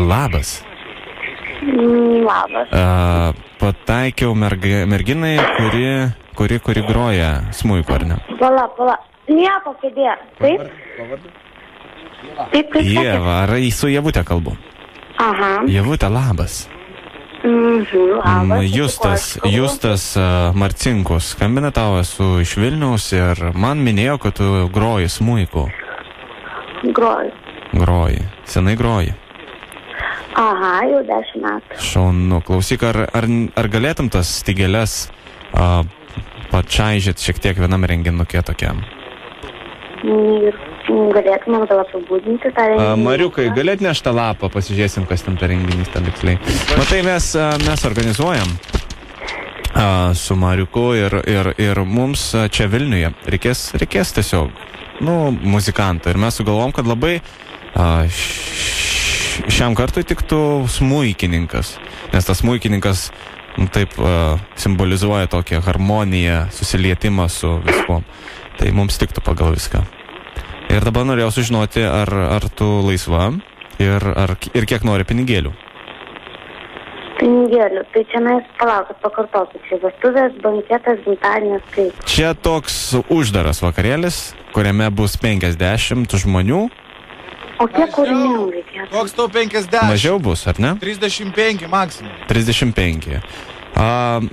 Labas. Labas. Pataikiau merginai, kuri groja smuiku, ar ne? Pala. Liepa kėdė. Taip? Taip, Ieva, ar su Ievute kalbu? Aha. Ievute, labas. Labas. Justas Marcinkus skambina tau, esu iš Vilniaus ir man minėjo, kad tu groji smuiku. Groji. Senai groji. Aha, jau 10 metų. Šaunu. Klausyk, ar galėtum tas stygeles pačaižėt šiek tiek vienam renginukė tokiam? Ir galėtume gal apibūdinti tą renginį. Mariukai, galėt nešt tą lapą, pasižiūrėsim, kas ten per renginys ten tiksliai. Matai, mes organizuojam su Mariuku ir mums čia Vilniuje reikės tiesiog, muzikantų. Ir mes sugalvom, kad labai šiam kartui tiktų smuikininkas, nes tas smuikininkas taip simbolizuoja tokią harmoniją, susilietimą su viskuom. Tai mums tiktų pagal viską. Ir dabar norėjau sužinoti, ar tu laisva ir kiek nori pinigėlių. Pinigėlių. Tai čia mes pakartosiu. Čia vestuvės, banketas, gimtadienis, kaip. Čia toks uždaras vakarėlis, kuriame bus 50 žmonių. O kiek kūrinių reikėtų? Koks tau 50? Mažiau bus, ar ne? 35 maksimum. 35.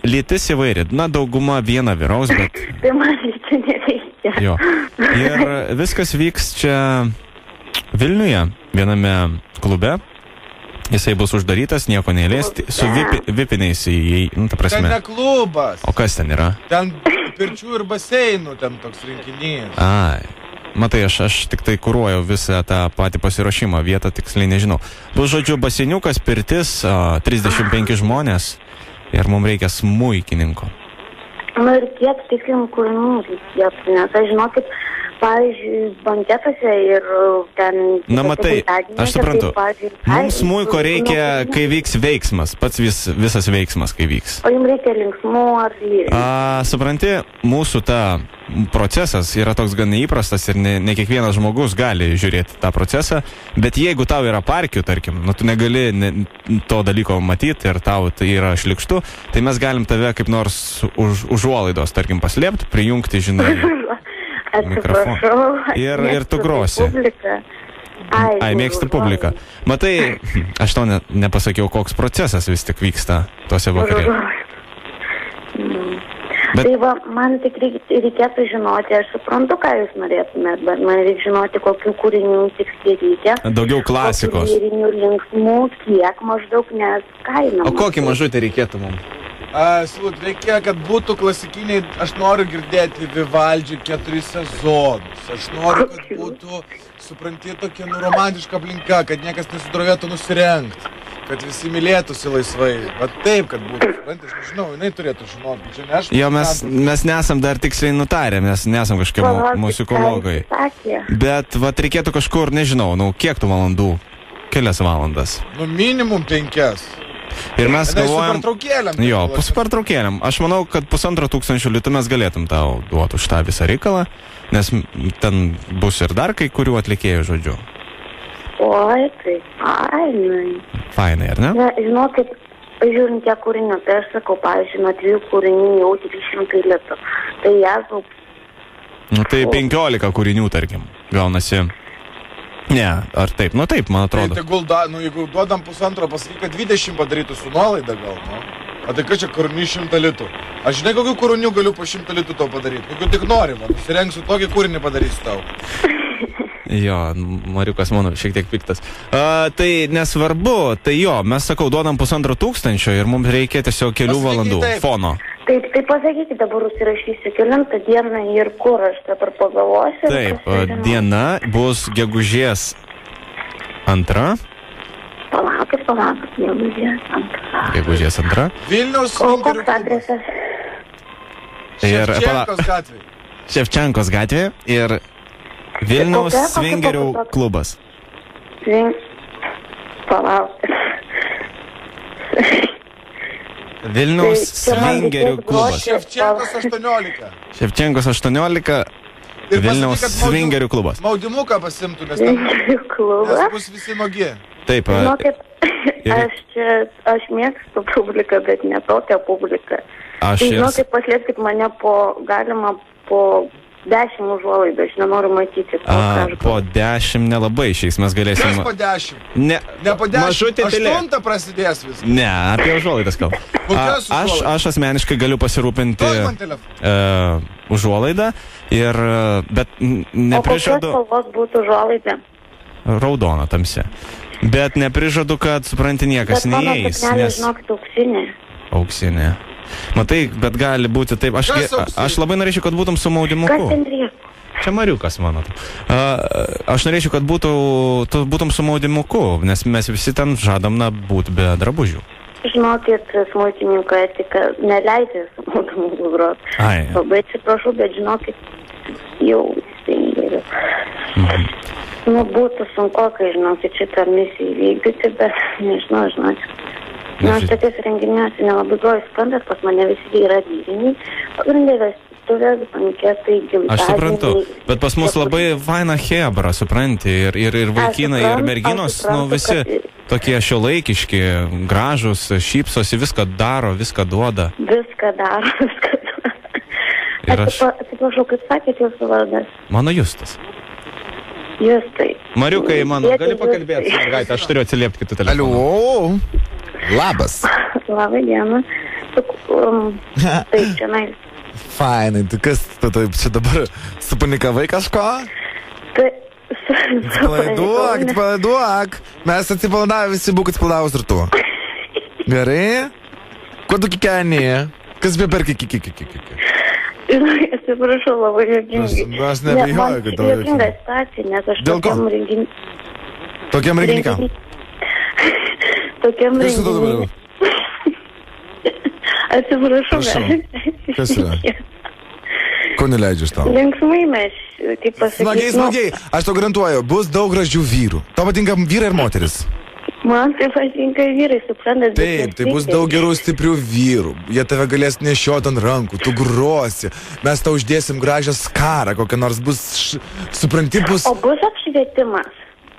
Lytis įvairi. Dauguma viena vyraus, bet... Tai man čia nereikia. Jo. Ir viskas vyks čia Vilniuje, viename klube. Jisai bus uždarytas, nieko neįlės, su vipiniais ta prasme. Ten ne klubas. O kas ten yra? Ten pirčių ir baseinų, ten toks rinkinys. Ai. Matai, aš tik tai kuruoju visą tą patį pasiruošimą, vietą tiksliai nežinau. Bus, žodžiu, baseiniukas, pirtis, 35 žmonės ir mums reikia smuikininko. Ir kiek tikslim kūrinių reikėtų, nes aš žinokit, pavyzdžiui, banketuose ir ten... Matai, aš suprantu, mums smuiko reikia, kai vyks veiksmas, pats visas veiksmas, kai vyks. O jums reikia linksmų ar... Supranti, mūsų ta procesas yra toks gan neįprastas ir ne kiekvienas žmogus gali žiūrėti tą procesą, bet jeigu tau yra parkių, tarkim, tu negali to dalyko matyti ir tau tai yra šlikštu, tai mes galim tave kaip nors už užuolaidos, tarkim, paslėpti, prijungti, žinai, mikrofoną. Ir tu grosi. Ai, mėgsti publiką. Matai, aš tau nepasakiau, koks procesas vis tik vyksta tose vakarėliuose. Tai va, man tik reikėtų žinoti, aš suprantu, ką jūs norėtumėt, bet man reikia žinoti, kokių kūrinių tik reikia. Daugiau klasikos. Kokių kūrinių linksmų, kiek maždaug, nes kaina. O kokį mažutį reikėtų mums? Reikia, kad būtų klasikiniai, aš noriu girdėti Vivaldžį 4 sezonus. Aš noriu, kad būtų, supranti, tokia romantiška aplinka, kad niekas nesidrovėtų nusirengti. Kad visi mylėtųsi laisvai. Va taip, kad būtų. Supranti, aš nežinau, jinai turėtų žinoti. Čia ne aš. Jo, mes nesam dar tiksliai nutarę, mes nesam kažkokie muzikologai. Bet va reikėtų kažkur, nežinau, kiek tų valandų? Kelias valandas. Minimum 5. Ir mes galvojam... Su pertraukėlėm. Jo, su pertraukėlėm. Aš manau, kad 1500 litų mes galėtum tau duoti už tą visą reikalą, nes ten bus ir dar kai kurių atlikėjų, žodžiu. Oi, tai fainai. Fainai, ar ne? Žinokit, žiūrint kiek kūrinių, tai aš sakau, pavyzdžiui, nuo 3 kūrinių jau 300 litų. Tai jeigu... Tai 15 kūrinių, tarkim, gaunasi... Ne, ar taip? Taip, man atrodo. Tai jeigu duodam 1,5, pasakyk, kad 20 padarytų su nuolaida gal, O tai ką čia kūrinių 100 litų? Aš žinai, kokių kūrinių galiu po 100 litų to padaryti. Jeigu tik nori, nusirengsiu tokį kūrinį padarysiu tau. Jo, Mariukas mano šiek tiek piktas. Tai nesvarbu, tai jo, mes sakau, duodam 1500 ir mums reikia tiesiog kelių valandų fono. Tai pasakykite, dabar užsirašysiu kelintą dieną ir kur aš dabar pagalvosiu. Taip, diena bus gegužės 2. Palaukit, gegužės 2. Gegužės 2. Vilniaus O koks adresas? Ševčenkos gatvė. Ševčenkos gatvė ir Vilniaus svingerių klubas. Palaukit. Vilniaus svingerių klubas. Ševčenkos 18. Ševčenkos 18. Vilniaus svingerių klubas. Maudimuką pasimtų, nes ten bus visi nuogi. Taip, Žinokit, aš mėgstu publiką, bet ne tokią publiką. Žinokit, paslėpkit mane galima po 10 užuolaidų, aš nenoriu matyti. Po 10 nelabai šiais mes galėsim... Kas po 10? Ne po 10, mažutė tylė. 8 prasidės viskas. Ne, apie užuolaidas kalbu. Aš asmeniškai galiu pasirūpinti užuolaidą, bet neprižadu... O kokios spalvos būtų užuolaida? Raudona tamsi. Bet neprižadu, kad, supranti, niekas neįeis. Bet mano suknelė, žinokit, auksinė. Auksinė. Matai, bet gali būti taip. Aš labai norėčiau, kad būtum su maudimuku. Kas ten drėk? Čia Mariukas, mano. Aš norėčiau, kad tu būtum su maudimuku, nes mes visi ten žadam būti be drabužių. Žinokit, smuikininko etika neleidžia su maudimuku groti. Labai atsiprašau, bet žinokit, jau įsingeriu. Būtų sunku, kai žinokit, šitą misiją įvykdyti, bet nežinau, žinokit. Aš tokius renginiuose nelabai groju, suprantat, pas mane visi yra vyriniai, pagrindė vestuvės, banketai, gimtadieniai. Aš suprantu, bet pas mus labai vaina hebra, supranti, ir vaikinai, ir merginos, visi tokie šiuolaikiški, gražus, šypsosi, viską daro, viską duoda. Viską daro, viską duoda. Atsiprašau, kaip sakėt jūsų vardas? Mano Justas. Justai. Mariukai, mano, gali pakalbėti, mergaitė, aš turiu atsiliepti kitų telefonų. Aliu. Labas. Labą dieną. Taip, čia nais. Fainai, tu kas, tu taip čia dabar supanikavai kažko? Atsipalaiduok. Mes atsipalaidavę visi būk atsipalaidavus ir tu. Gerai? Kuo tu kikeni? Kas beperki kikikikikik? Atsiprašau, labai juokingai. Aš nebejoju, kad tau juokinga situacija, nes aš tokiam renginiui... Tokiam renginiui? Tokiam renginiui. Atsiprašau, kas yra? Ko neleidžiu tau? Linksmai mes, kaip pasakyti. Smagiai, aš tau garantuoju, bus daug gražių vyrų. Tau patinka vyrai ir moteris? Man tai patinka vyrai, suprantat. Taip, tai bus daug gerų stiprių vyrų. Jie tave galės nešioti ant rankų, tu grosi. Mes tau uždėsim gražią skarą, kokią nors bus, supranti, bus... O bus apšvietimas?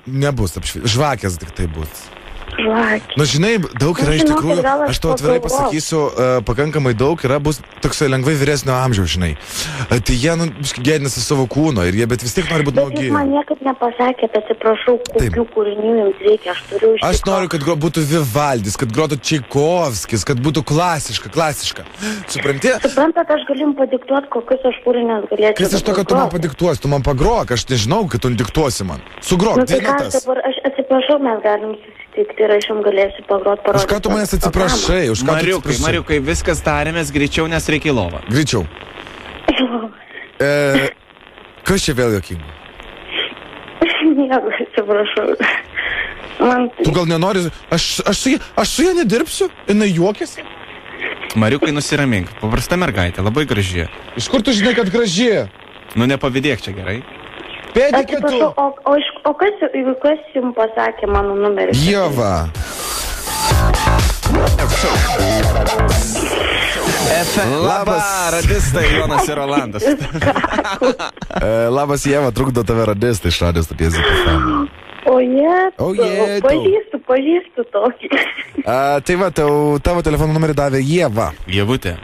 Nebus apšvietimas, žvakės tik tai bus. Žvakė. Nu, žinai, daug yra iš tikrųjų, aš tau atvirai pasakysiu, pakankamai daug yra, bus toksai lengvai vyresnio amžiaus, žinai. Tai jie, gėdinasi savo kūno, bet vis tiek nori būti nuogi. Bet jūs man niekad nepasakėt, atsiprašau, kokių kūrinių jums reikia, aš turiu iš tikrųjų. Aš noriu, kad būtų Vivaldis, kad grotų Čaikovskis, kad būtų klasiška. Supranti? Suprantat, aš galiu padiktuoti, kokius aš kūrinės galėčiau. Kas iš to, kad tu man padiktuosi, tu man pagrok, aš nežinau, kad tu diktuosi man. Sugrok, dvi natas. Aš atsiprašau, mes galim susitikti ir aš jums galėsiu pagroti parodyti. Už ką tu manęs atsiprašai? Mariukai, viskas tarėmės greičiau, nes reikia į lovą. Greičiau. Kas čia vėl juokinga? Nieko, atsiprašau. Tu gal nenori... Aš su ja nedirbsiu? Jinai juokiasi? Mariukai, nusiramink. Paprasta mergaitė, labai graži. Iš kur tu žinai, kad graži? Nu, nepavydėk čia, gerai? Atsiprašau, o kas jums pasakė mano numerį? Ieva. Labas, radistai, Jonas ir Rolandas. Labas, Ieva, trukdo tave radistai iš radijos stoties. Pažįstu tokį. Tai va, tavo telefono numerį davė Ieva. Ievutė.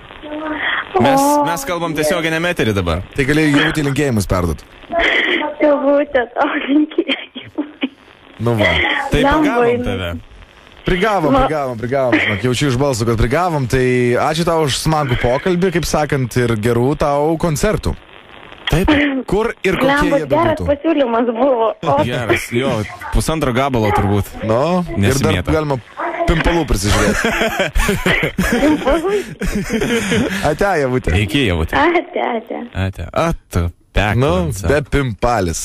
Mes kalbam tiesioginę eterį dabar. Tai galėjai Ievutį linkėjimus perduot. Ievutė, tau linkėjimus. Nu va. Tai pagavom tave. Prigavom. Jaučiu iš balsų, kad prigavom. Tai ačiū tau už smagų pokalbį, kaip sakant, ir gerų tau koncertų. Taip. Kur ir kokie jie bebūtų? Geras pasiūlymas buvo. Geras, jo, 1,5 gabalo turbūt. Nu, ir dar galima pimpalų prisižiūrėti. Pimpalų? Ate, Ievutė. Iki, Ievutė. Ate. Atu, peklinsa. Nu, be pimpalis.